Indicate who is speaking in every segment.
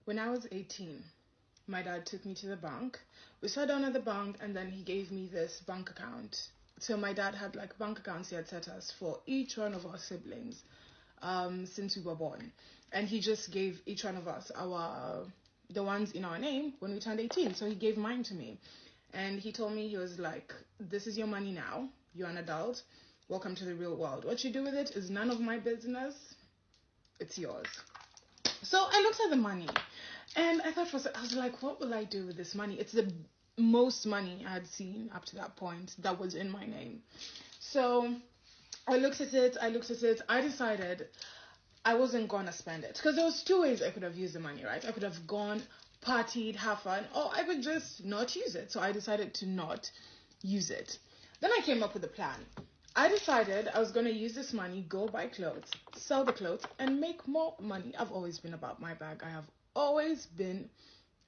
Speaker 1: When I was 18, my dad took me to the bank. We sat down at the bank, and then he gave me this bank account. So my dad had like bank accounts he had set us for each one of our siblings since we were born. And he just gave each one of us the ones in our name when we turned 18. So he gave mine to me. And he told me, he was like, this is your money now. You're an adult. Welcome to the real world. What you do with it is none of my business. It's yours. So I looked at the money and I thought, I was like, what will I do with this money? It's the most money I had seen up to that point that was in my name. So I looked at it. I decided I wasn't going to spend it. Because there was two ways I could have used the money, right? I could have gone, partied, have fun, or I could just not use it. So I decided to not use it. Then I came up with a plan. I decided I was going to use this money, go buy clothes, sell the clothes, and make more money. I've always been about my bag. I have always been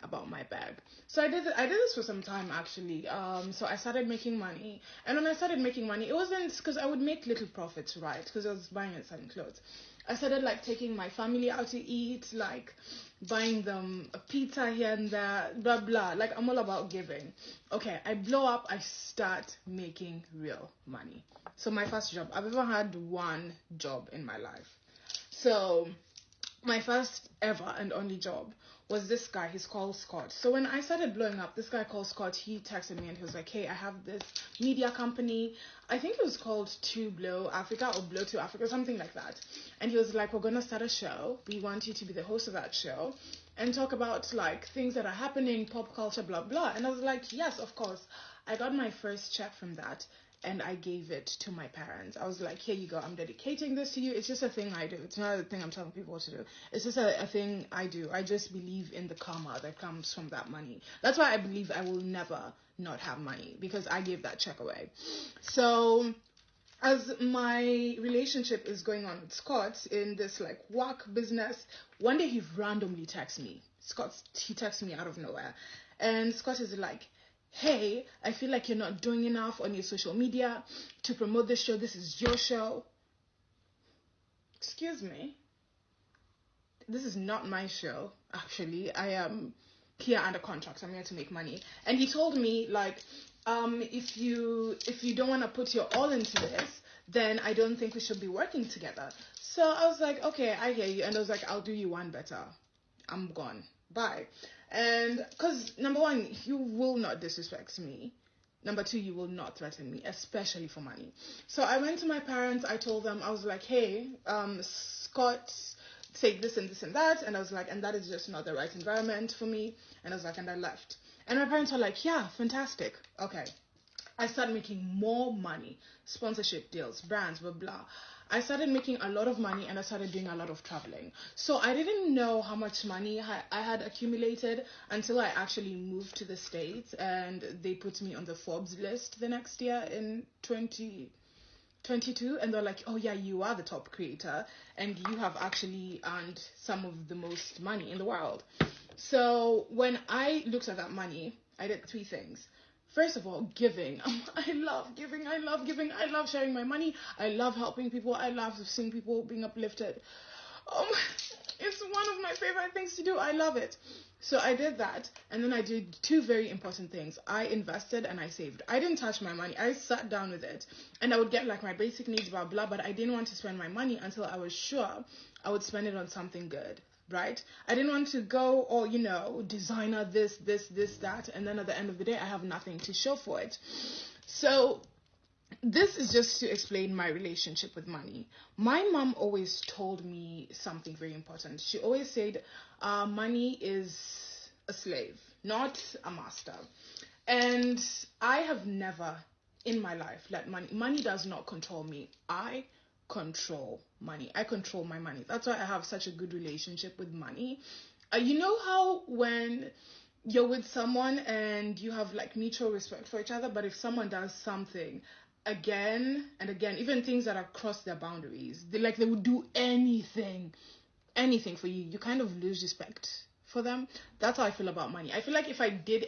Speaker 1: about my bag. So I did this for some time, actually. So I started making money. And when I started making money, it wasn't because I would make little profits, right? Because I was buying and selling clothes. I started like taking my family out to eat, like buying them a pizza here and there, blah, blah. Like I'm all about giving. Okay, I blow up, I start making real money. So my first job, I've ever had one job in my life. So my first ever and only job was this guy. He's called Scott. So when I started blowing up, this guy called Scott, he texted me and he was like, hey, I have this media company. I think it was called To Blow Africa or Blow to Africa, something like that. And he was like, we're going to start a show. We want you to be the host of that show and talk about like things that are happening, pop culture, blah, blah. And I was like, yes, of course. I got my first check from that. And I gave it to my parents. I was like, here you go. I'm dedicating this to you. It's just a thing I do. It's not a thing I'm telling people what to do. It's just a thing I do. I just believe in the karma that comes from that money. That's why I believe I will never not have money, because I gave that check away. So as my relationship is going on with Scott in this like work business, one day he randomly texts me. He texts me out of nowhere. And Scott is like, hey, I feel like you're not doing enough on your social media to promote this show. This is your show. Excuse me. This is not my show, actually. I am here under contract. I'm here to make money. And he told me, like, if you don't want to put your all into this, then I don't think we should be working together. So I was like, okay, I hear you. And I was like, I'll do you one better. I'm gone. Bye. And because number one, you will not disrespect me. Number two, you will not threaten me, especially for money. So I went to my parents. I told them, I was like, hey, Scott said this and this and that. And I was like, and that is just not the right environment for me. And I was like, and I left. And my parents were like, yeah, fantastic. Okay. I started making more money, sponsorship deals, brands, blah, blah. I started making a lot of money and I started doing a lot of traveling. So I didn't know how much money I had accumulated until I actually moved to the States and they put me on the Forbes list the next year in 2022. And they're like, oh yeah, you are the top creator and you have actually earned some of the most money in the world. So when I looked at that money, I did three things. First of all, giving. I love giving. I love giving. I love sharing my money. I love helping people. I love seeing people being uplifted. It's one of my favorite things to do. I love it. So I did that. And then I did two very important things. I invested and I saved. I didn't touch my money. I sat down with it. And I would get like my basic needs, blah, blah. But I didn't want to spend my money until I was sure I would spend it on something good. Right? I didn't want to go, designer this, that, and then at the end of the day, I have nothing to show for it. So this is just to explain my relationship with money. My mom always told me something very important. She always said, money is a slave, not a master. And I have never in my life let money does not control me. I control money. I control my money. That's why I have such a good relationship with money. You know how when you're with someone and you have like mutual respect for each other, but if someone does something again and again, even things that are across their boundaries, they would do anything for you, you kind of lose respect for them. That's how I feel about money. I feel like if I did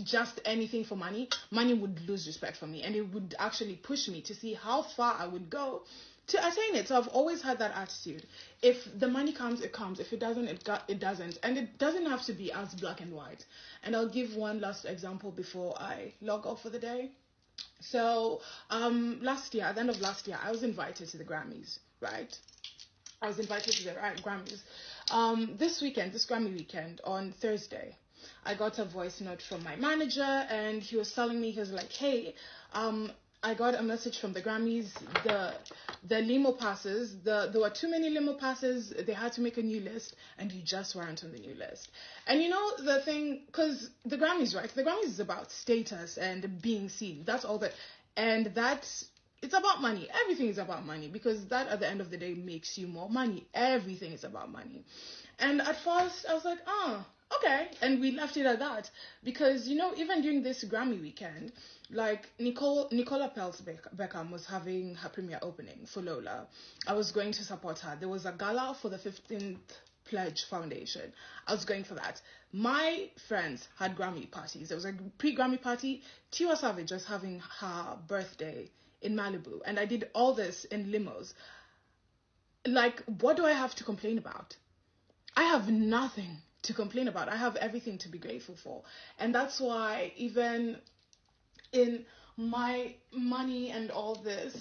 Speaker 1: just anything for money, money would lose respect for me, and it would actually push me to see how far I would go to attain it. So I've always had that attitude. If the money comes, it comes. If it doesn't, it doesn't. And it doesn't have to be as black and white. And I'll give one last example before I log off for the day. So last year, at the end of last year, I was invited to the Grammys, right? I was invited to the Grammys. This Grammy weekend, on Thursday, I got a voice note from my manager, and he was telling me, he was like, hey, I got a message from the Grammys, the limo passes, there were too many limo passes, they had to make a new list, and you just weren't on the new list. And you know the thing, because the Grammys, right, the Grammys is about status and being seen, that's all that, and it's about money, everything is about money, because that at the end of the day makes you more money, everything is about money. And at first, I was like, okay, and we left it at that, because, you know, even during this Grammy weekend, like, Nicola Peltz-Beckham was having her premiere opening for Lola. I was going to support her. There was a gala for the 15th Pledge Foundation. I was going for that. My friends had Grammy parties. There was a pre-Grammy party. Tiwa Savage was having her birthday in Malibu, and I did all this in limos. Like, what do I have to complain about? I have nothing to complain about. I have everything to be grateful for. And that's why even in my money and all this,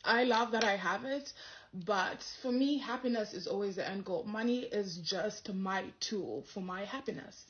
Speaker 1: I love that I have it, but for me, happiness is always the end goal. Money is just my tool for my happiness.